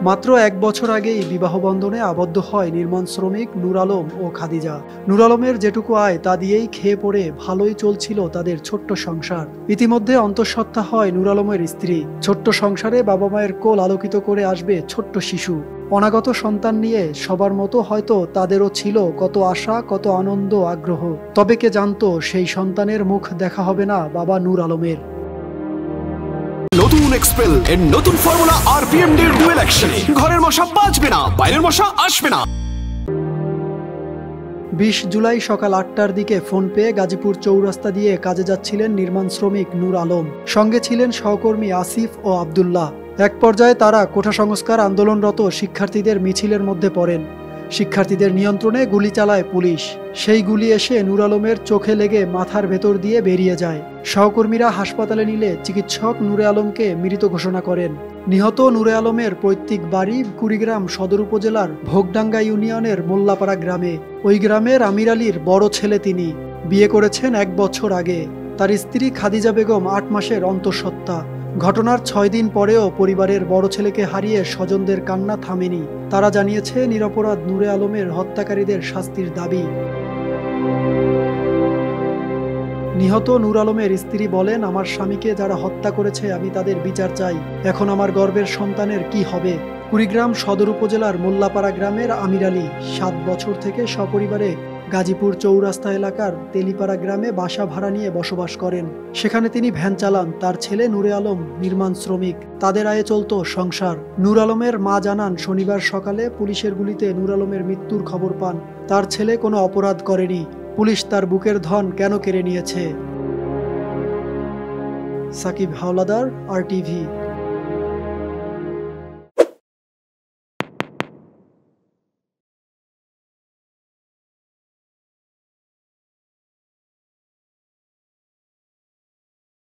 মাত্র ১ বছর আগেই বিবাহ বন্ধনে আবদ্ধ হয় নির্মাণ শ্রমিক নূর আলম ও খাদিজা। নূর আলমের যেটুকু আয় তা দিয়েই খেয়ে পড়ে ভালোই চলছিল তাদের ছোট্ট সংসার। ইতিমধ্যে অন্তঃসত্ত্বা হয় নূর আলমের স্ত্রী। ছোট্ট সংসারে বাবা মায়ের কোল আলোকিত করে আসবে ছোট্ট শিশু। অনাগত সন্তান নিয়ে সবার মতো হয়তো তাদেরও ছিল কত আশা, কত আনন্দ, আগ্রহ। তবে কে জানতো সেই সন্তানের মুখ দেখা হবে না বাবা নূর আলমের। নতুন এক্সপেল এর নতুন ফর্মুলা আরপিএম এর ডুয়েল অ্যাকশনে ঘরের মশা বাঁচবে না, বাইরের মশা আসবে না। ২০ জুলাই সকাল ৮টার দিকে ফোন পেয়ে গাজীপুর চৌরাস্তা দিয়ে কাজে যাচ্ছিলেন নির্মাণ শ্রমিক নূর আলম। সঙ্গে ছিলেন সহকর্মী আসিফ ও আবদুল্লাহ। এক পর্যায়ে তারা কোঠা সংস্কার আন্দোলনরত শিক্ষার্থীদের মিছিলের মধ্যে পড়েন। শিক্ষার্থীদের নিয়ন্ত্রণে গুলি চালায় পুলিশ। সেই গুলি এসে নূর আলমের চোখে লেগে মাথার ভেতর দিয়ে বেরিয়ে যায়। সহকর্মীরা হাসপাতালে নিলে চিকিৎসক নূরে আলমকে মৃত ঘোষণা করেন। নিহত নূরে আলমের পৈতৃক বাড়ি কুড়িগ্রাম সদর উপজেলার ভোগডাঙ্গা ইউনিয়নের মোল্লাপাড়া গ্রামে। ওই গ্রামের আমির আলীর বড় ছেলে তিনি। বিয়ে করেছেন ১ বছর আগে। তার স্ত্রী খাদিজা বেগম ৮ মাসের অন্তঃসত্ত্বা। ঘটনার ৬ দিন পরেও পরিবারের বড় ছেলেকে হারিয়ে স্বজনদের কান্না থামেনি। তারা জানিয়েছে নিরপরাধ নূরে আলমের হত্যাকারীদের শাস্তির দাবি। নিহত নূর আলমের স্ত্রী বলেন, আমার স্বামীকে যারা হত্যা করেছে আমি তাদের বিচার চাই। এখন আমার গর্ভের সন্তানের কি হবে? কুড়িগ্রাম সদর উপজেলার মোল্লাপাড়া গ্রামের আমির আলী ৭ বছর থেকে সপরিবারে গাজীপুর চৌরাস্তা এলাকার তেলিপাড়া গ্রামে বাসা ভাড়া নিয়ে বসবাস করেন। সেখানে তিনি ভ্যান চালান। তার ছেলে নূরে আলম নির্মাণ শ্রমিক। তাদের আয়ে চলত সংসার। নূর আলমের মা জানান, শনিবার সকালে পুলিশের গুলিতে নূর আলমের মৃত্যুর খবর পান। তার ছেলে কোনো অপরাধ করেনি। পুলিশ তার বুকের ধন কেন কেড়ে নিয়েছে? সাকিব হাওলাদার, RTV।